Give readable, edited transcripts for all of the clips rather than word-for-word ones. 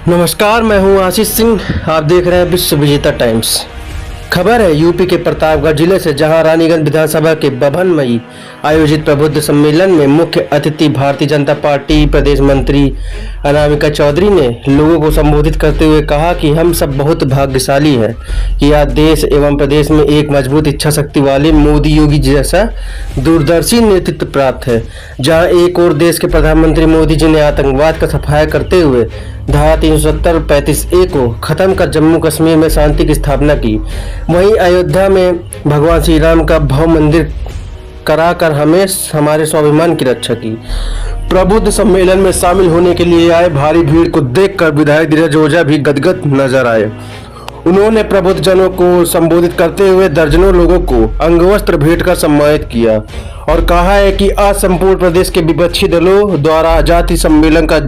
नमस्कार, मैं हूं आशीष सिंह। आप देख रहे हैं विश्व विजेता टाइम्स। खबर है यूपी के प्रतापगढ़ जिले से, जहां रानीगंज विधानसभा के भवन में आयोजित प्रबुद्ध सम्मेलन में मुख्य अतिथि भारतीय जनता पार्टी प्रदेश मंत्री अनामिका चौधरी ने लोगों को संबोधित करते हुए कहा कि हम सब बहुत भाग्यशाली हैं कि आज देश एवं प्रदेश में एक मजबूत इच्छा शक्ति वाले मोदी योगी जैसा दूरदर्शी नेतृत्व प्राप्त है। जहां एक और देश के प्रधानमंत्री मोदी जी ने आतंकवाद का सफाया करते हुए धारा 370-35A को खत्म कर जम्मू कश्मीर में शांति की स्थापना की, वहीं अयोध्या में भगवान श्री राम का भव्य मंदिर कराकर हमारे स्वाभिमान की रक्षा की। प्रबुद्ध सम्मेलन में शामिल होने के लिए आए भारी भीड़ को देखकर विधायक धीरज ओझा भी गदगद नजर आए। उन्होंने प्रबुद्ध जनों को संबोधित करते हुए दर्जनों लोगों को अंगवस्त्र भेंट कर सम्मानित किया और कहा है कि आज संपूर्ण प्रदेश के विपक्षी दलों द्वारा जाति सम्मेलन का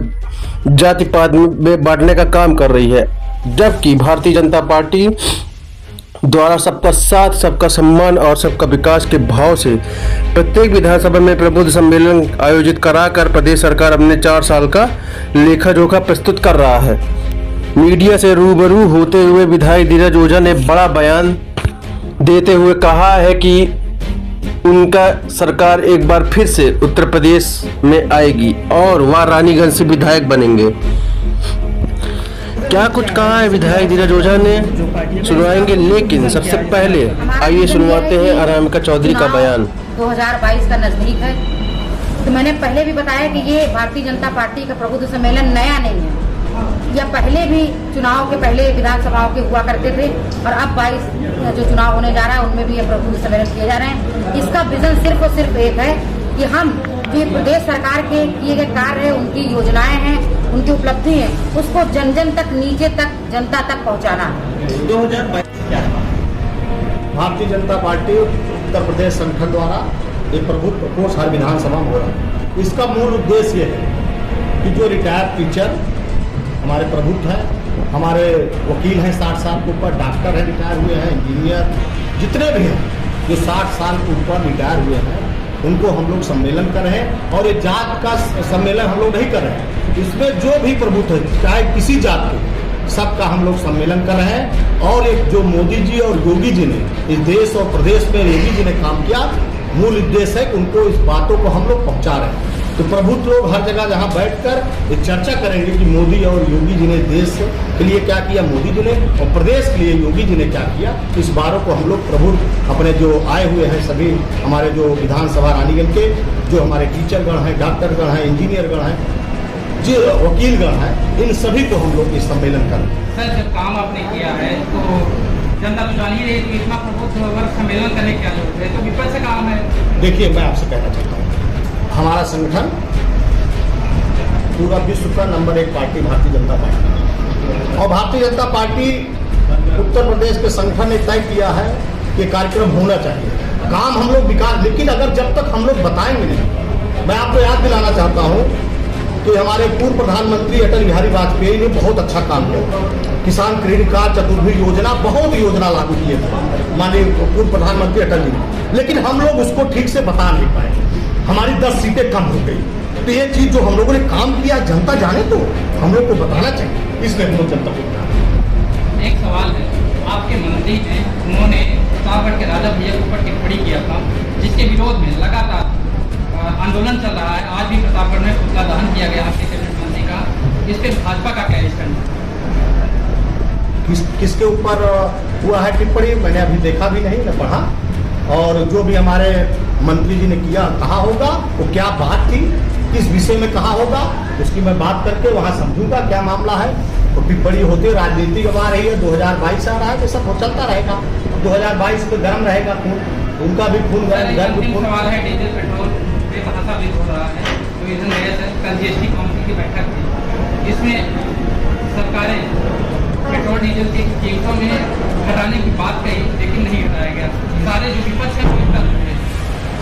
जातिपात में बांटने का काम कर रही है, जबकि भारतीय जनता पार्टी द्वारा सबका साथ, सबका सम्मान और सबका विकास के भाव से प्रत्येक विधानसभा में प्रबुद्ध सम्मेलन आयोजित कराकर प्रदेश सरकार अपने 4 साल का लेखा जोखा प्रस्तुत कर रहा है। मीडिया से रूबरू होते हुए विधायक धीरज ओझा ने बड़ा बयान देते हुए कहा है कि उनका सरकार एक बार फिर से उत्तर प्रदेश में आएगी और वह रानीगंज से विधायक बनेंगे। क्या कुछ कहा है विधायक धीरज ओझा ने, सुनवाएंगे, लेकिन सबसे पहले आइए सुनवाते हैं अनामिका चौधरी का बयान। 2022 का नजदीक है, तो मैंने पहले भी बताया कि ये भारतीय जनता पार्टी का प्रबुद्ध सम्मेलन नया नहीं है। या पहले भी चुनाव के पहले विधानसभाओं के हुआ करते थे और अब 22 जो चुनाव होने जा रहा है उनमें भी ये प्रबुद्ध सम्मेलन किए जा रहे हैं। इसका विजन सिर्फ और सिर्फ एक है कि हम जो प्रदेश सरकार के किए गए कार्य है, उनकी योजनाएं हैं, उनकी उपलब्धि है, उसको जन जन तक, नीचे तक, जनता तक पहुंचाना है। 2022 भारतीय जनता पार्टी उत्तर प्रदेश संगठन द्वारा एक प्रबुद्ध प्रकोष्ठ हर विधानसभा में हो रहा है। इसका मूल उद्देश्य ये है कि जो रिटायर्ड टीचर हमारे प्रबुद्ध हैं, हमारे वकील हैं 60 साल के ऊपर, डॉक्टर हैं रिटायर हुए हैं, इंजीनियर जितने भी हैं जो 60 साल के ऊपर रिटायर हुए हैं, उनको हम लोग सम्मेलन कर रहे हैं। और ये जात का सम्मेलन हम लोग नहीं कर रहे हैं, इसमें जो भी प्रबुद्ध है चाहे किसी जात के, सबका हम लोग सम्मेलन कर रहे हैं। और एक जो मोदी जी और योगी जी ने इस देश और प्रदेश में योगी जी ने काम किया, मूल उद्देश्य है कि उनको इस बातों को हम लोग पहुँचा रहे हैं। तो प्रबुद्ध लोग हर जगह जहाँ बैठकर एक चर्चा करेंगे कि मोदी और योगी जी ने देश के लिए क्या किया, मोदी जी ने, और प्रदेश के लिए योगी जी ने क्या किया। इस बारों को हम लोग प्रबुद्ध अपने जो आए हुए हैं सभी हमारे जो विधानसभा रानीगंज के जो हमारे टीचरगण हैं, डॉक्टरगण हैं, इंजीनियरगण हैं, जो वकीलगण हैं, इन सभी को हम लोग इस सम्मेलन कर। सर, जब काम आपने किया है तो जनता तो जान ही रही कि इतना प्रबुद्ध वर्ग सम्मेलन करने की क्या जरूरत है, तो विपक्ष से काम है। देखिए, मैं आपसे कहना चाहता हूँ, हमारा संगठन पूरा विश्व का number 1 party Bharatiya Janata party, और भारतीय जनता पार्टी उत्तर प्रदेश के संगठन ने तय किया है कि कार्यक्रम होना चाहिए, काम हम लोग विकास, लेकिन अगर जब तक हम लोग बताएंगे नहीं। मैं आपको याद दिलाना चाहता हूँ कि हमारे पूर्व प्रधानमंत्री अटल बिहारी वाजपेयी ने बहुत अच्छा काम किया, किसान क्रेडिट कार्ड, चतुर्भुज योजना, बहुत योजना लागू किए थे माननीय पूर्व प्रधानमंत्री अटल जी, लेकिन हम लोग उसको ठीक से बता नहीं पाए। हमारी 10 सीटें कम हो गई। तो ये चीज जो हम लोगों ने काम किया जनता जाने तो हम लोग को बताना चाहिए, इसलिए हम लोग जनता को बताना। एक सवाल है, आपके मंत्री हैं, उन्होंने प्रतापगढ़ के राजा भैया के ऊपर टिप्पणी किया था, जिसके विरोध में लगातार आंदोलन चल रहा है। आज भी प्रतापगढ़ में पुतला दहन किया गया आपके कैबिनेट मंत्री का, इस पर भाजपा का क्या स्टैंड है? किसके ऊपर हुआ है टिप्पणी, मैंने अभी देखा भी नहीं, न पढ़ा। और जो भी हमारे मंत्री जी ने किया, कहा होगा वो क्या बात थी, किस विषय में कहा होगा, उसकी मैं बात करके वहाँ समझूंगा क्या मामला है। तो टिप्पणी होती, राजनीति अब आ रही है, 2022 आ रहा है, तो सब हो चलता रहेगा। 2022 में गर्म रहेगा खून, उनका भी खून गर्म खून। सवाल है, डीजल पेट्रोल बेतहाशा भी हो रहा है, तो ईंधन गैस है, कल जीएसटी काउंसिल की बैठक थी, इसमें सरकारें पेट्रोल डीजल की कीमतों में घटाने की बात कही, लेकिन नहीं घटाया गया। सारे जो विपक्ष है वो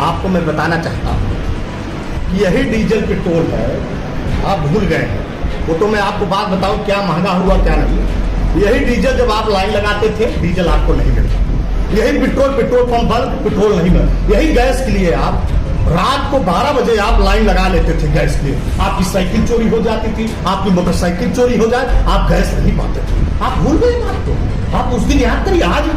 आपको मैं बताना चाहता हूँ कि यही डीजल पेट्रोल है, आप भूल गए हैं। वो तो मैं आपको बात बताऊं क्या महंगा हुआ क्या नहीं। यही डीजल जब आप लाइन लगाते थे, डीजल आपको नहीं मिलता। यही पेट्रोल पंप पर पेट्रोल नहीं मिलता। यही गैस के लिए आप रात को 12 बजे आप लाइन लगा लेते थे गैस के, आपकी साइकिल चोरी हो जाती थी, आपकी मोटरसाइकिल चोरी हो जाए, आप गैस नहीं पाते थे। आप भूल गए बात को, आप उस दिन याद करिए। आज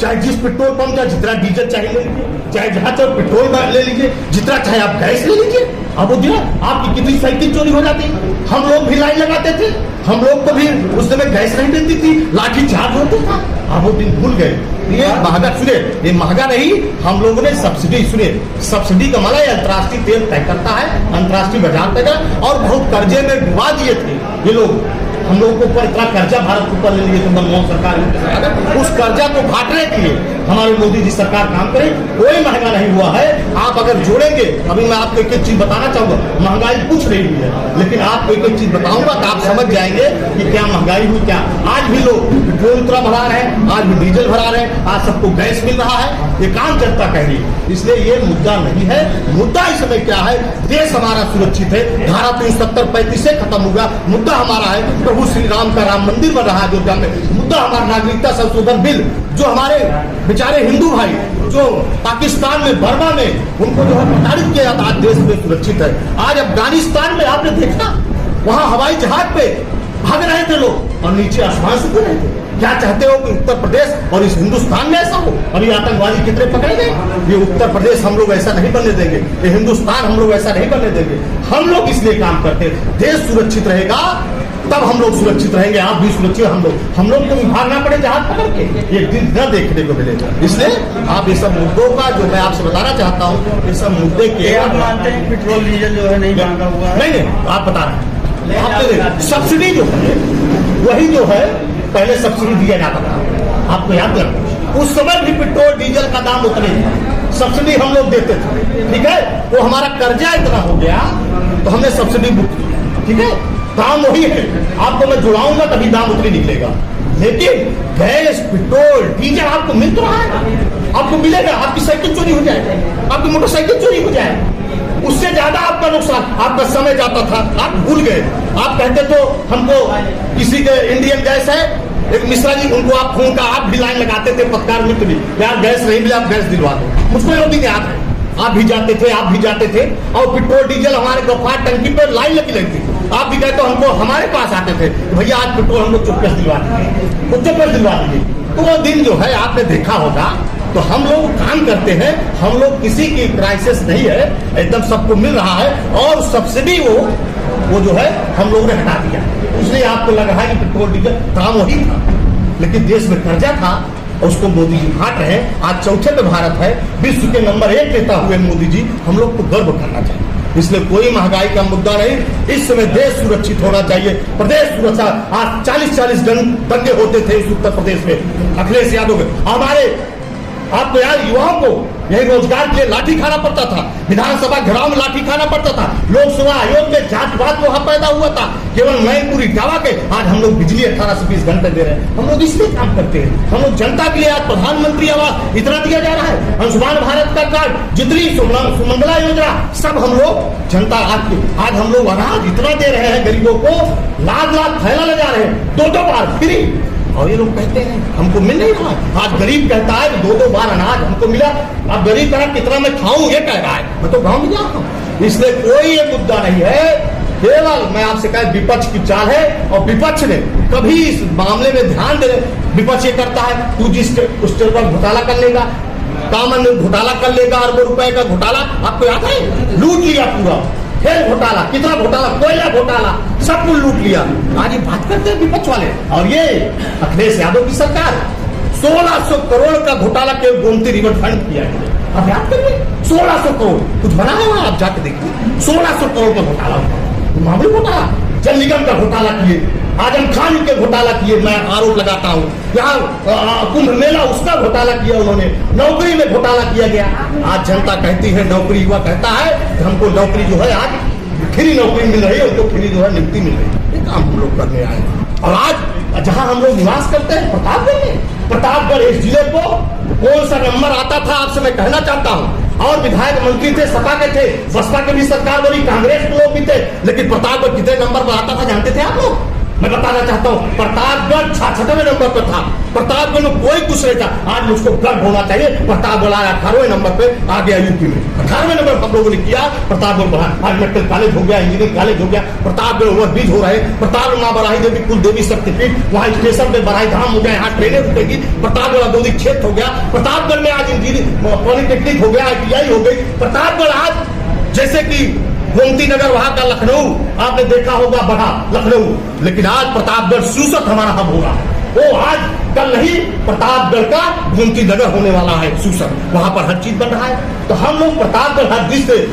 चाहे जिस पेट्रोल पंप का जितना डीजल चाहे ले लीजिए, चाहे जहां चाहे पेट्रोल ले लीजिए, जितना चाहे आप गैस ले लीजिए। अब वो दिन आपकी कितनी साइकिल चोरी हो जाती, हम लोग भी लाइन लगाते थे, हम लोग को भी उस समय गैस नहीं मिलती थी, लाठी चार्ज होता था। अब वो दिन भूल गए। ये महंगा, सुने, ये महंगा नहीं, हम लोगों ने सब्सिडी, सुने, सब्सिडी का माना अंतर्राष्ट्रीय तेल तय करता है, अंतर्राष्ट्रीय बाजार तय कर, और बहुत कर्जे में डुबा दिए थे ये लोग। हम लोगों के ऊपर इतना कर्जा भारत के ऊपर ले लिए थे मनमोहन सरकार, उस कर्जा को घाटने के लिए हमारे मोदी जी सरकार काम करे। कोई महंगा नहीं हुआ है। आप अगर जोड़ेंगे, अभी मैं आपको एक एक चीज बताना चाहूंगा, महंगाई कुछ नहीं हुई है, लेकिन आपको एक एक चीज बताऊंगा तो आप समझ जाएंगे कि क्या महंगाई हुई। क्या आज भी लोग पेट्रोल उतना भरा रहे हैं, आज भी डीजल भरा रहे हैं, आज सबको गैस मिल रहा है, ये काम जनता कह रही है। इसलिए ये मुद्दा नहीं है। मुद्दा इस समय क्या है, देश हमारा सुरक्षित है, धारा 370-35 से खत्म होगा। मुद्दा हमारा है प्रभु श्री राम का राम मंदिर बन रहा है अयोध्या में। मुद्दा हमारा नागरिकता संशोधन बिल, जो हमारे बेचारे हिंदू भाई जो पाकिस्तान में, बर्मा में, उनको जो है प्रताड़ित किया जाता, आज देश में सुरक्षित है। आज अफगानिस्तान में आपने देखा, वहां हवाई जहाज पे भाग रहे थे लोग और नीचे आसमान से गिर रहे थे। क्या चाहते हो कि उत्तर प्रदेश और इस हिंदुस्तान में ऐसा हो? अभी आतंकवादी कितने पकड़े गए? ये उत्तर प्रदेश हम लोग ऐसा नहीं बनने देंगे, ये हिंदुस्तान हम लोग ऐसा नहीं बनने देंगे। हम लोग इसलिए काम करते हैं, देश सुरक्षित रहेगा तब हम लोग सुरक्षित रहेंगे, आप भी सुरक्षित। हम लोग को भागना पड़े जहाज पकड़ के, ये दिन न देखने को मिलेगा। इसलिए आप ये सब मुद्दों का जो मैं आपसे बताना चाहता हूँ, ये सब मुद्दे के आप मानते हैं पेट्रोल डीजल जो है नहीं महंगा हुआ है? नहीं, आप बता रहे हैं, आपने सब्सिडी जो है वही जो है पहले सब्सिडी दिया जाता था, आपको याद रखना। उस समय भी पेट्रोल डीजल का दाम उतने था, सब्सिडी हम लोग देते थे, ठीक है। वो हमारा कर्जा इतना हो गया तो हमने सब्सिडी बुक की, ठीक है। दाम वही है, आपको मैं जुड़ाऊंगा तभी दाम उतनी निकलेगा। लेकिन गैस, पेट्रोल, डीजल आपको मिल तो रहा है, आपको मिलेगा। आपकी साइकिल चोरी हो जाए, आपकी मोटरसाइकिल चोरी हो जाए, उससे ज्यादा आपका नुकसान। आपका समय जाता था, आप भूल गए। आप कहते तो हमको किसी के इंडियन गैस है, एक मिश्रा जी, उनको आप फोन का, आप भी लाइन लगाते थे, पत्रकार मित्र भी, यार गैस नहीं मिला, आप गैस दिलवा दो। मुझको ये भी याद है, आप भी जाते थे, आप भी जाते थे, और पेट्रोल डीजल हमारे गफार टंकी पर लाइन लगी रहती थी। आप भी कहते हमको, हमारे पास आते थे, भैया आज पेट्रोल हम लोग चुपचाप दिलवा दीजिए, चुपचाप दिलवा दीजिए। तो वो दिन जो है आपने देखा होगा। तो हम लोग काम करते हैं, हम लोग किसी की क्राइसिस नहीं है, एकदम सबको मिल रहा है। और सब्सिडी वो जो है हम लोग ने हटा दिया, इसलिए आपको लग रहा है कि पेट्रोल डीजल दाम वही था, लेकिन देश में कर्जा था, उसको मोदी जी घाट रहे। आज चौथे पे भारत है, विश्व के नंबर 1 लेता हुए मोदी जी, हम लोग को गर्व करना चाहिए। इसलिए कोई महंगाई का मुद्दा नहीं। इस समय देश सुरक्षित होना चाहिए, प्रदेश सुरक्षा। आज 40-40 दंगे होते थे इस उत्तर प्रदेश में, अखिलेश यादव के। हमारे आपको यार युवाओं को यही रोजगार के लिए लाठी खाना पड़ता था, विधानसभा घेराव में लाठी खाना पड़ता था, लोकसभा आयोग में जांचवाद वहां पैदा हुआ था, केवल मैनपुरी दावा के। आज हम लोग बिजली 18 से 20 घंटे दे रहे हैं। हम लोग इसलिए काम करते हैं, हम लोग जनता के लिए। आज प्रधानमंत्री आवास इतना दिया जा रहा है, आयुष्मान भारत का कार्ड, जितनी सुमंगला योजना, सब हम लोग जनता। आज हम लोग अनाज इतना दे रहे हैं गरीबों को, लाख थैला ले जा रहे हैं, 2 बार फ्री। और ये लोग कहते हैं हमको मिल नहीं रहा। आज गरीब कहता है 2 बार अनाज हमको मिला। अब गरीब कहा कितना मैं खाऊं, ये कह रहा है, मैं तो गाँव में जा रहा हूँ। इसलिए कोई ये मुद्दा नहीं है, केवल मैं आपसे कह विपक्ष की चाल है। और विपक्ष ने कभी इस मामले में ध्यान दे, विपक्ष ये करता है, तू जिस उस पर घोटाला कर लेगा, कामन घोटाला कर लेगा, अरबों रुपए का घोटाला, आपको याद है, लूट लिया पूरा। फिर घोटाला, कितना घोटाला, कोयला घोटाला, सब कुछ लूट लिया। आज ये बात करते हैं विपक्ष वाले। और ये अखिलेश यादव की सरकार 1600 करोड़ का घोटाला के गोमती रिवर फंड किया है। आप याद करिए, 1600 करोड़ कुछ बना है वहां, आप जाके देखिए। 1600 करोड़ का घोटाला, मामूली घोटाला। जल निगम का घोटाला किए, आजम खान के घोटाला किए, मैं आरोप लगाता हूँ। यहाँ कुंभ मेला, उसका घोटाला किया उन्होंने। नौकरी में घोटाला किया गया। आज जनता कहती है, नौकरी, युवा कहता है कि हमको नौकरी जो है आज फ्री नौकरी मिल रही है, उनको फ्री जो है नियुक्ति मिल रही है। ये काम हम लोग करने आए। और आज जहाँ हम लोग निवास करते हैं प्रतापगढ़, इस जिले को कौन सा नंबर आता था आपसे मैं कहना चाहता हूँ। और विधायक मंत्री थे, सपा के थे, बसपा के भी सरकार बनी, कांग्रेस के लोग भी थे, लेकिन प्रतापगढ़ कितने नंबर पर आता था जानते थे आप लोग? मैं बताना चाहता हूँ प्रतापगढ़ 66वें नंबर पर था, प्रतापगढ़ में कोई कुछ नहीं था। आज मुझको गर्व होना चाहिए, प्रतापगढ़ आया 18वें नंबर पे, आ गया यूपी में 18वें नंबर हम लोगों ने किया। प्रतापगढ़ बढ़ा, आज मेडिकल कॉलेज हो गया, इंजीनियरिंग कॉलेज हो गया, प्रतापगढ़ ओवरब्रिज हो रहे, प्रतापगढ़ माँ बराही देवी कुल देवी शक्तिपीठ, वहाँ स्टेशन पे बराही धाम हो गया, यहाँ ट्रेनें रुकेगी, प्रतापगढ़ औद्योगिक क्षेत्र हो गया, प्रतापगढ़ में आज इंजीनियरिंग पॉलिटेक्निक हो गया, ITI हो गई। प्रतापगढ़ आज जैसे कि गोमती नगर वहां का लखनऊ आपने देखा होगा बढ़ा लखनऊ, लेकिन आज प्रतापगढ़ सूसत हमारा हब होगा। वो आज कल नहीं प्रतापगढ़ का गोमती नगर होने वाला है सूसत, वहां पर हर चीज बन रहा है। तो हम लोग प्रतापगढ़ हर दिश से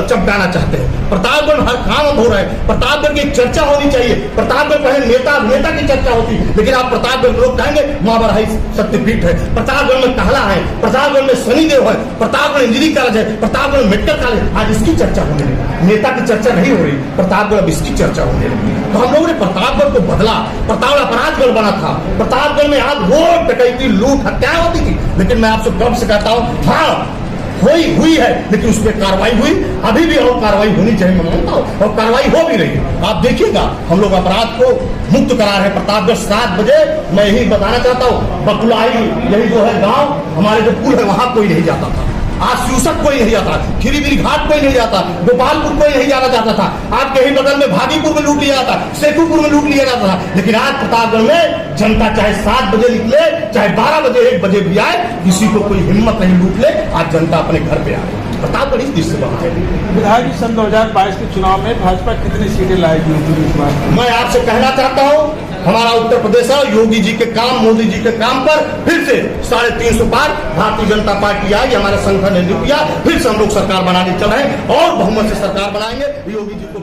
चमकाना चाहते हैं। प्रतापगढ़ हर काम अब हो रहा है, प्रतापगढ़ की चर्चा होनी चाहिए। प्रतापगढ़ पहले नेता की चर्चा होती, लेकिन आप प्रतापगढ़ लोग कहेंगे माँ बराही शक्तिपीठ है, प्रतापगढ़ में कहला है, प्रतापगढ़ में शनिदेव है, प्रतापगढ़ इंजीनियरिंग कॉलेज है, प्रतापगढ़ मेडिकल कॉलेज, आज इसकी चर्चा होने लगी। नेता की चर्चा नहीं हो रही, प्रतापगढ़ अब इसकी चर्चा होने लगी। तो हम लोगों ने प्रतापगढ़ को बदला, प्रतापगढ़ अपराधगढ़ बना था, प्रतापगढ़ में आज रोड डकैती लूट हत्याएं होती थी, लेकिन मैं आपसे गर्व से कहता हूँ हाँ हुई है, लेकिन उसमें कार्रवाई हुई, अभी भी और कार्रवाई होनी चाहिए, मैं मानता हूं, और कार्रवाई हो भी रही है। आप देखिएगा हम लोग अपराध को मुक्त करा रहे हैं। प्रतापगढ़ 7 बजे मैं यही बताना चाहता हूँ, बकुलाई यही जो है गांव हमारे जो पुल है वहां कोई नहीं जाता था, आज सूसत कोई नहीं जाता, खीरीबिरी घाट कोई नहीं जाता, गोपालपुर कोई नहीं जाना चाहता था, आपके ही बगल में भागीपुर में लूट लिया जाता, सेतुपुर में लूट लिया जाता था, लेकिन आज प्रतापगढ़ में जनता चाहे 7 बजे निकले, चाहे 12 बजे 1 बजे भी आए, किसी को कोई हिम्मत नहीं लूट ले, आज जनता अपने घर पे आए। प्रतापगढ़ इस दृष्टि से बना है। विधायक जी, सन 2022 के चुनाव में भाजपा कितनी सीटें लाएगी इस बार? मैं आपसे कहना चाहता हूँ हमारा उत्तर प्रदेश है, योगी जी के काम, मोदी जी के काम पर फिर से 350 पार भारतीय जनता पार्टी आई, हमारे संगठन ने किया, फिर से हम लोग सरकार बनाने चल रहे हैं और बहुमत से सरकार बनाएंगे। योगी जी को